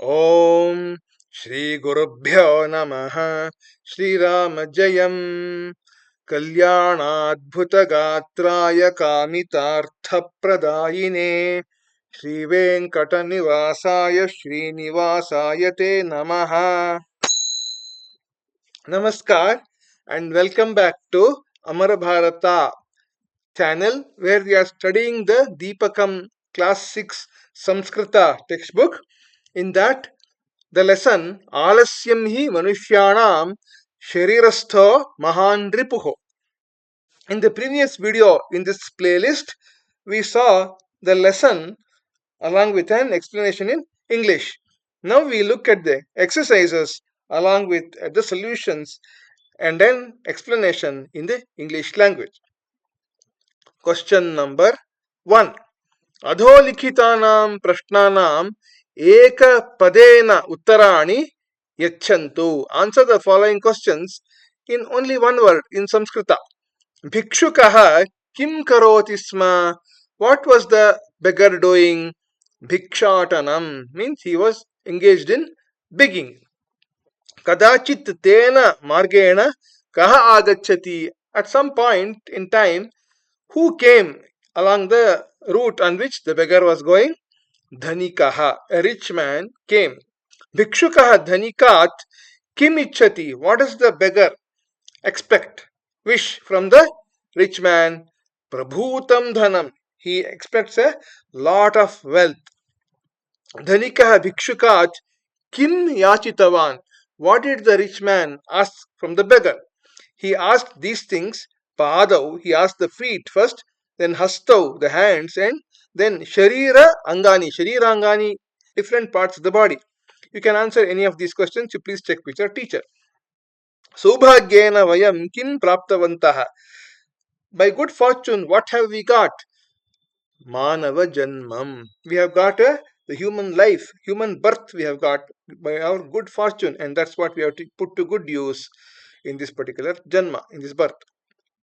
Om Shri Gurubhyo Namaha. Shri Ram Jayam Kalyanadbhutagatraya Kamitarthapradayine Shri Venkatanivasaya Srinivasaya Te Namaha. Namaskar and welcome back to Amarabharata channel, where we are studying the Deepakam class 6 Samskrita textbook. In that, the lesson Aalasyam hi Manushyaanaam Shareerastho Mahaan Ripuh. In the previous video in this playlist, we saw the lesson along with an explanation in English. Now we look at the exercises along with the solutions and an explanation in the English language. Question number 1. अधोलिखितानां प्रश्नानां एकपदेन उत्तराणि यच्छन्तु. Answer the following questions in only one word in Samskrita. Bhikshukah kim karoti sma? What was the beggar doing? Bhikshatanam means he was engaged in begging. Kadachit tena margena kaha agachati? At some point in time, who came along the route on which the beggar was going? Dhanikaha, a rich man, came. Bhikshukaha dhanikat kim ichchati? What does the beggar expect, wish from the rich man? Prabhutam dhanam. He expects a lot of wealth. Dhanikaha bhikshukat kim yachitavan? What did the rich man ask from the beggar? He asked these things. Padav, he asked the feet first, then hastav, the hands, and then Shareerangani, different parts of the body. You can answer any of these questions. You please check with your teacher. Saubhagyena vayam kim praptavantaha? By good fortune, what have we got? Manava janmam. We have got the human life, human birth we have got by our good fortune, and that's what we have to put to good use in this particular janma, in this birth.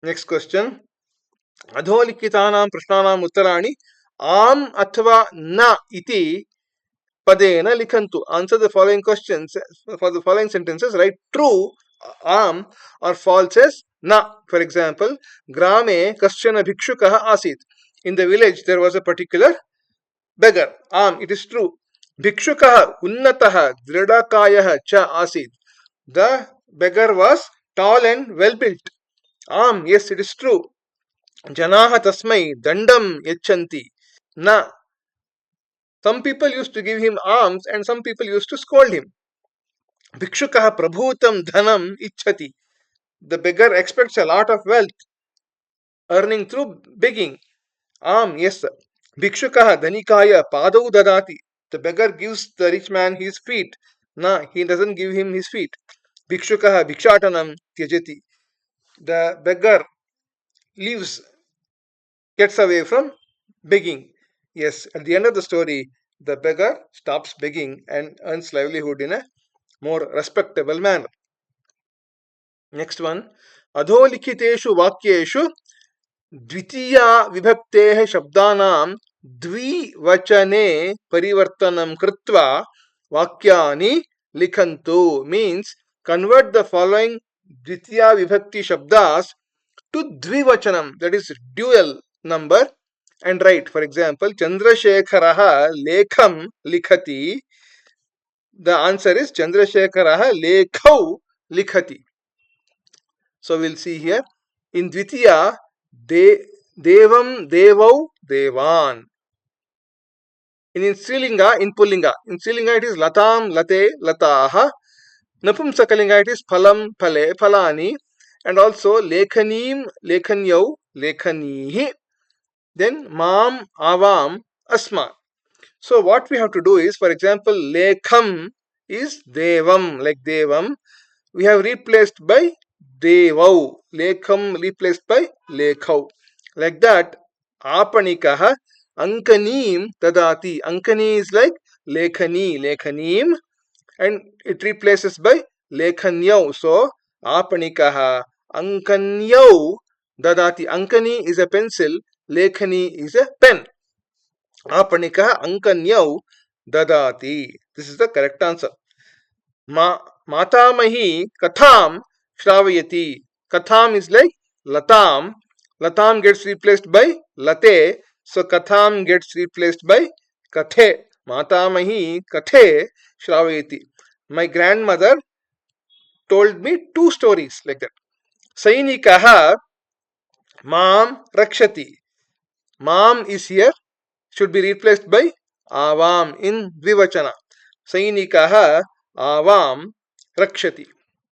Next question. Adholikitaanam prashnanam uttarani am athva na iti padena likhantu. Answer the following questions for the following sentences. Write true am or false as na. For example, grame kaschana bhikshukah asit. In the village there was a particular beggar. Am, it is true. Bhikshukah unnatah dridakayah cha asit. The beggar was tall and well built. Am, yes, it is true. Janaha tasmai dandam yachanti. Na. Some people used to give him alms and some people used to scold him. Bhikshukah prabhutam dhanam ichhati. The beggar expects a lot of wealth, earning through begging. Yes, sir. Bhikshukah dhanikaya padau dadati. The beggar gives the rich man his feet. Na, he doesn't give him his feet. Bhikshukah bhikshatanam tyajati. The beggar gets away from begging. Yes, at the end of the story, the beggar stops begging and earns livelihood in a more respectable manner. Next one. Adholikiteshu vakyeshu dvitiya vibhaktehe shabdanam dvivachane parivartanam kritva vakyani likhantu. Means convert the following dvitiya vibhakti shabdas to dvivachanam, that is dual number, and write. For example, Chandrasekharaha lekham likhati. The answer is Chandrasekharaha lekhau likhati. So we'll see here. In Dvitiya, devam devau devan. In Strilinga, in Pullinga. In Strilinga it is latam late lataha. Napumsakalinga it is phalam phale phalani. And also lekhanim lekhanyau lekhanihi. Then mam avam asma. So what we have to do is, for example, lekham is devam, like devam. We have replaced by devau. Lekham replaced by lekhau. Like that, apanikaha ankanim tadati. Ankani is like lekhani, lekhanim, and it replaces by lekhanyau. So apanikaha ankanyau dadati. Ankani is a pencil, lekhani is a pen. Apanika ankanyau dadati. This is the correct answer. Matamahi katham shravayati. Katham is like latam. Latam gets replaced by late. So katham gets replaced by kathe. Matamahi kathe shravayati. My grandmother told me two stories like that. Sainikaha mam rakshati. Mam is here, should be replaced by avam in dvivachana. Sainikaha avam rakshati.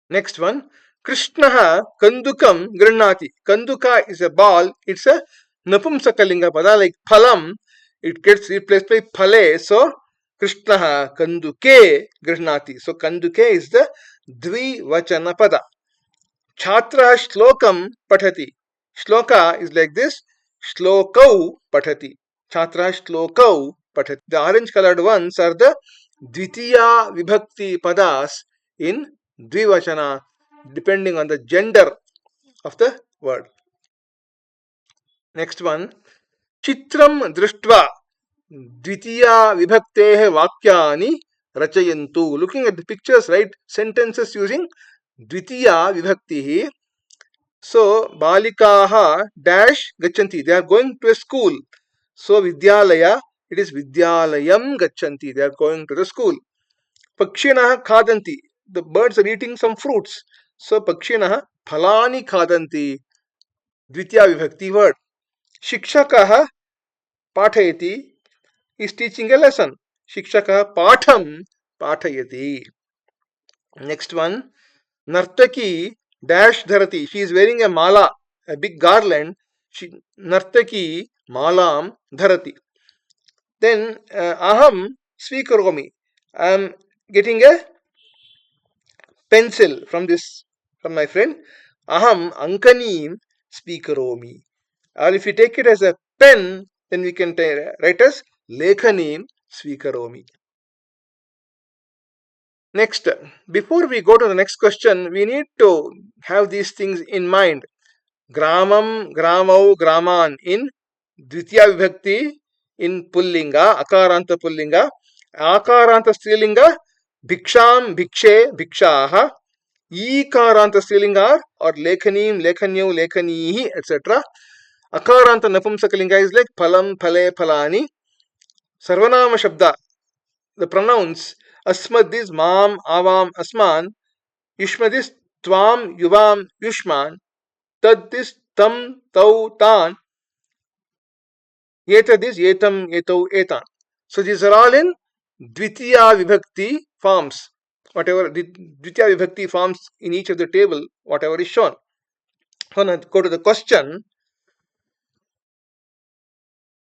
Next one. Krishnaha kandukam grannati. Kanduka is a ball. It's a napumsakalinga pada like phalam. It gets replaced by phale. So Krishnaha kanduke grannati. So kanduke is the dvivachana pada. Chhatra shlokam pathati. Shloka is like this. Shlokau pathati. Chhatra shlokau pathati. The orange colored ones are the dvitiya vibhakti padas in dvivachana, depending on the gender of the word. Next one. Chitram drishtva dvitiya vibhaktehe vakyani rachayantu. Looking at the pictures, write sentences using dvitiya vibhakti. So balikaha dash gachanti. They are going to a school. So vidyalaya, it is vidyalayam gachanti. They are going to the school. Pakshinaha khadanti. The birds are eating some fruits. So pakshinaha phalani khadanti. Dvitiya vibhakti word. Shikshakaha pathayati is teaching a lesson. Shikshakaha patham pathayati. Next one. Nartaki dash dharati. She is wearing a mala, a big garland. Nartaki malam dharati. Then aham swikaromi. I am getting a pencil from my friend. Aham ankanim swikaromi. Or if you take it as a pen, then we can write as lekhanim swikaromi. Next, before we go to the next question, we need to have these things in mind. Gramam, gramau, graman in dvitiya vibhakti in pullinga, akaranta pullinga, akaranta strilinga, bhiksham, bhikshe, bhikshaha, ikaranta strilinga or lekhanim, lekhanyu, lekhanihi, etc. Akaranta napumsakalinga is like phalam, phale, phalani. Sarvanama shabda, the pronouns asmad is mam, avam, asman, yushmad is tvam, yuvam, yushman, tad is tam, tau, tan, etad is etam, etau, etan. So these are all in dvitiya vibhakti forms. Whatever the dvitiya vibhakti forms in each of the table, whatever is shown. So now go to the question.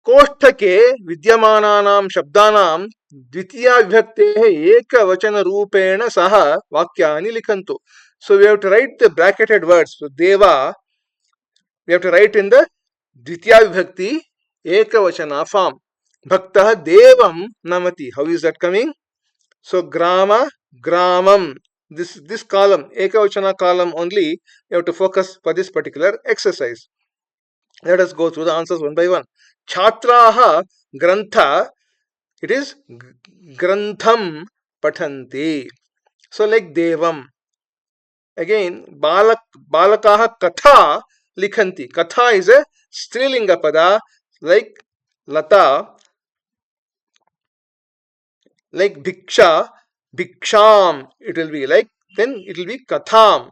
कोष्ठके विद्यमानानां शब्दानां द्वितीया विभक्तेः एकवचनरूपेण सह वाक्यानि लिखन्तु. So we have to write the bracketed words. So deva, we have to write in the Dwitiya vibhakti ekavachana form. Bhaktah devam namati. How is that coming? So grama, gramam. This column, ekavachana column only, you have to focus for this particular exercise. Let us go through the answers one by one. Chhatraha grantha, it is grantham pathanti. So like devam. Again, balakaha katha likhanti. Katha is a strilinga pada like lata, like bhiksha, bhiksham. It will be like, then it will be katham.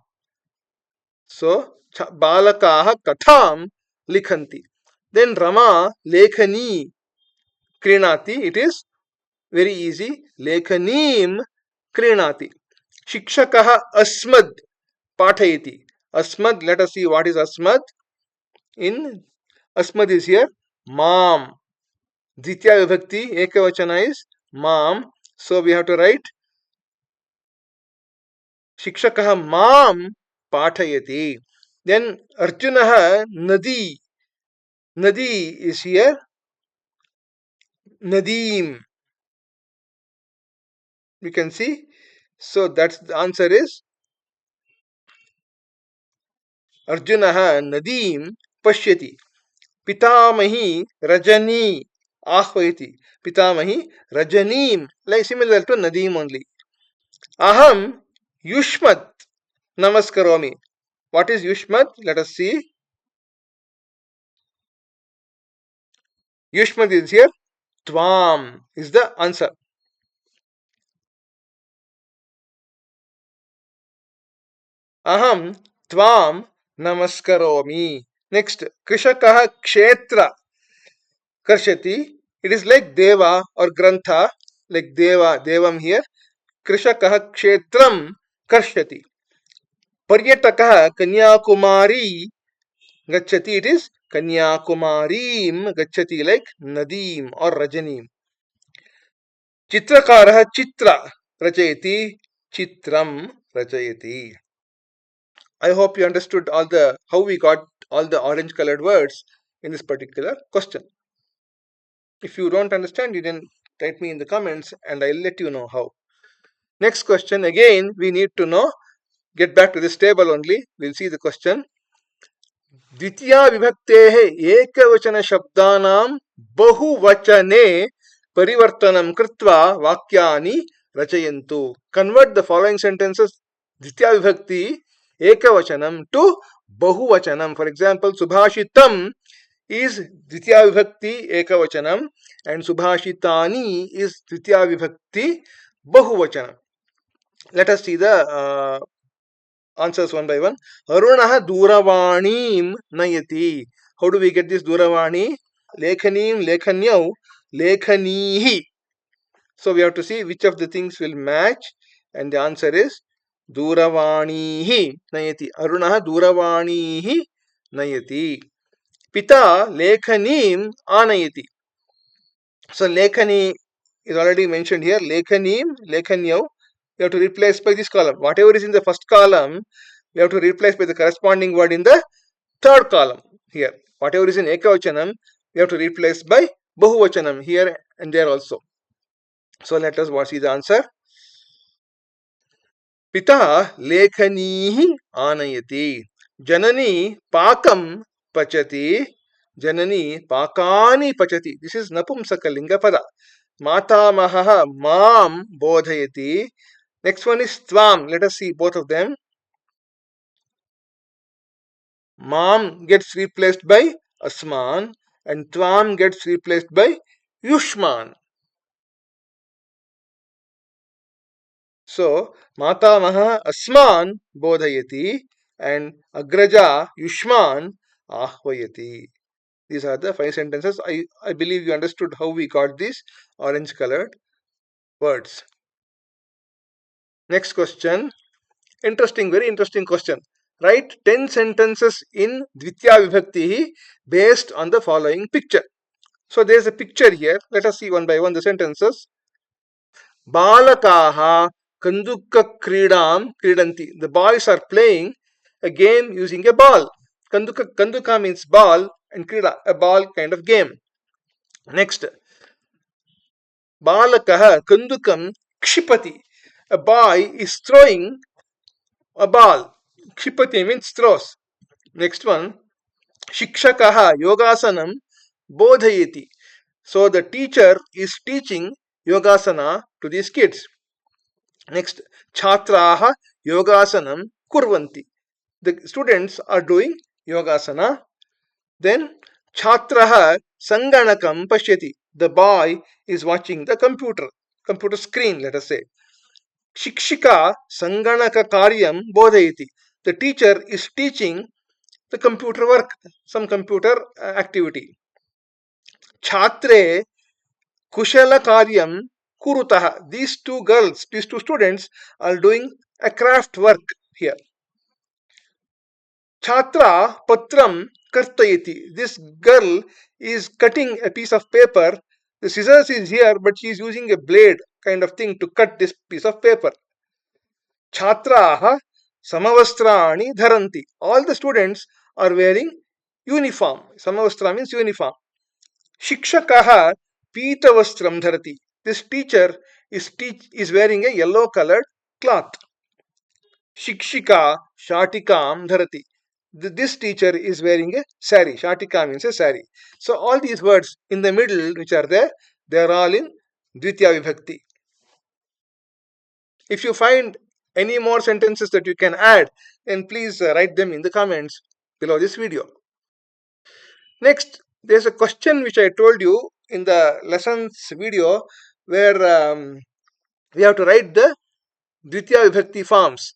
So balakaha katham likhanti. Then Rama lekhani krinati. It is very easy. Lekhanim krinati. Shikshakaha asmad pathayati. Asmad, let us see what is asmad. In asmad is here mam. Dvitiya vibhakti ekavachana is mam. So we have to write Shikshakaha mam pathayati. Then Arjunaha nadi. Nadi is here nadim. We can see. So that's the answer is Arjunaha nadim pashyati. Pitamahi rajani. Ahvayati. Pitamahi Rajanim. Like similar to Nadeem only. Aham Yushmat Namaskaromi. What is Yushmat? Let us see. Yushmat is here. Tvam is the answer. Aham Tvam Namaskaromi. Next, Krishakaha Kshetra Karshati. It is like Deva or Grantha, like Devam here. Krishakaha Kshetram Karshati. Paryatakaha Kanyakumari Gachati. It is Kanyakumarim Gachati, like Nadeem or Rajanim. Chitrakarah Chitra Rachayati. Chitram Rachayati. I hope you understood how we got all the orange colored words in this particular question. If you don't understand, you can write me in the comments and I'll let you know how. Next question, again we need to know. Get back to this table only. We'll see the question. द्वितीया विभक्तेः एकवचन शब्दानां बहुवचने परिवर्तनं कृत्वा वाक्यानि रचयन्तु. Convert the following sentences द्वितीया विभक्ति ekavachanam to bahuvachanam. For example, subhashitam is dvitiya vibhakti ekavachanam and subhashitani is dvitiya vibhakti bahuvachanam. Let us see the answers one by one. Arunaha duravanim nayati. How do we get this duravani? Lekhanim lekhanyau lekhanihi. So we have to see which of the things will match, and the answer is Duravanihi Nayati. Arunaha Duravanihi Nayati. Pita Lekhanim Anayati. So Lekhani is already mentioned here. Lekhanim, Lekhanyau. You have to replace by this column. Whatever is in the first column, we have to replace by the corresponding word in the third column here. Whatever is in Ekavachanam, we have to replace by Bahuvachanam here and there also. So let us see the answer. Pita lekhanihi anayati. Janani pakam pachati. Janani pakani pachati. This is Napumsakalinga pada. Matamaha mam bodhayati. Next one is tvam. Let us see both of them. Mam gets replaced by asman and tvam gets replaced by yushman. So, Matamaha Asman Bodhayati and Agraja Yushman Ahvayati. These are the 5 sentences. I believe you understood how we got these orange colored words. Next question. Very interesting question. Write 10 sentences in Dvitya Vibhakti based on the following picture. So, there is a picture here. Let us see one by one the sentences. Balakaha Kanduka Kridam Kridanti. The boys are playing a game using a ball. Kanduka means ball and Krida, a ball kind of game. Next. Balakaha Kandukam Kshipati. A boy is throwing a ball. Kshipati means throws. Next one. Shikshakaha Yogasanam Bodhayati. So the teacher is teaching Yogasana to these kids. Next, Chhatraha Yogasanam Kurvanti. The students are doing Yogasana. Then, Chhatraha Sanganakam Pashyati. The boy is watching the computer screen, let us say. Shikshika Sanganaka Karyam Bodhayati. The teacher is teaching the computer work, some computer activity. Chhatre Kushala Karyam Kurutaha. These two students are doing a craft work here. Chhatra Patram Kartayati. This girl is cutting a piece of paper. The scissors is here, but she is using a blade kind of thing to cut this piece of paper. Chhatraha Samavastrani Dharanti. All the students are wearing uniform. Samavastra means uniform. Shikshakaha Pitavastram Dharati. This teacher is wearing a yellow colored cloth. Shikshika Shatikam Dharati. this teacher is wearing a sari. Shatika means a sari. So all these words in the middle which are there, they are all in Dvitiya Vibhakti. If you find any more sentences that you can add, then please write them in the comments below this video. Next, there's a question which I told you in the lessons video where we have to write the Dvitiya Vibhakti forms.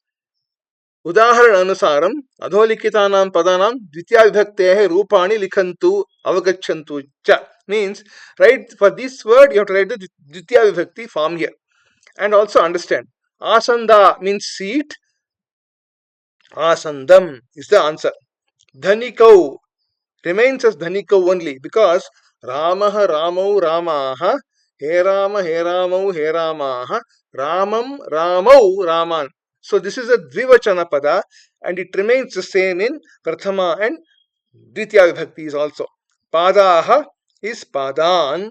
उदाहरण अनुसारम अधोलिखितानां पदानां द्वितीया विभक्तेः रूपाणि लिखन्तु अवगच्छन्तु च means right for this word you have to write the dvitiya vibhakti form here and also understand asanda means seat asandam is the answer dhanikau remains as dhanikau only because ramah ramau ramaha he ramau he ramaha ramam ramau raman. So this is a dvivachana pada and it remains the same in prathama and dvitiya vibhaktis also. Padaha is padan,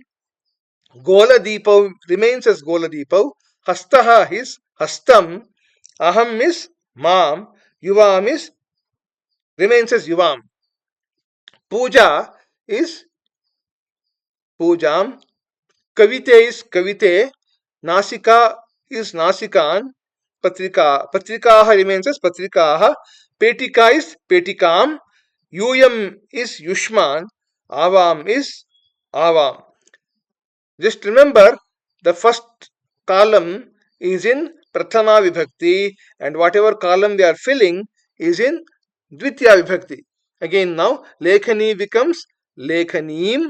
goladipau remains as goladipau, hastaha is hastam, aham is mam, yuvam is remains as yuvam. Puja is pujam, kavite is kavite, nasika is nasikan, patrikaha remains as patrikaha, petika is petikam, yuyam is yushman, avam is avam. Just remember the first column is in prathama vibhakti and whatever column we are filling is in dvitiya vibhakti. Again now lekhani becomes lekhanim,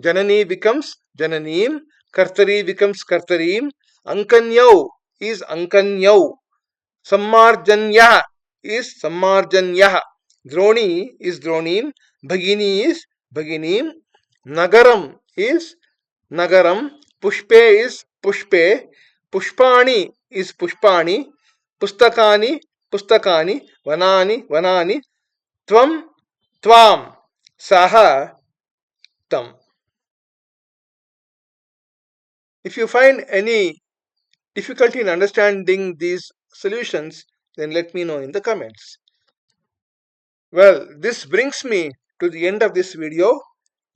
janani becomes jananim, kartari becomes kartarim, ankanyau is ankanyau, sammarjanya is sammarjanyah, droni is dronim, bhagini is bhaginim, nagaram is nagaram, pushpe is pushpe, pushpani is pushpani, pustakani pustakani, vanani vanani, tvam tvam, saha tam. If you find any difficulty in understanding these solutions, then let me know in the comments. Well, this brings me to the end of this video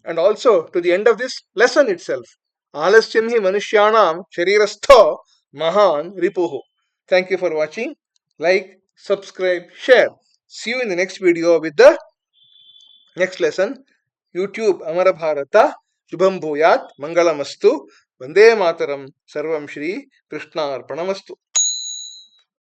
and also to the end of this lesson itself. Aalasyam hi Manushyaanaam Shareerastho Mahaan Ripuh. Thank you for watching. Like, subscribe, share. See you in the next video with the next lesson. YouTube Amarabharata Shubham Bhuyat Mangalamastu Vande Mataram Sarvam Shri Krishna Arpanamastu.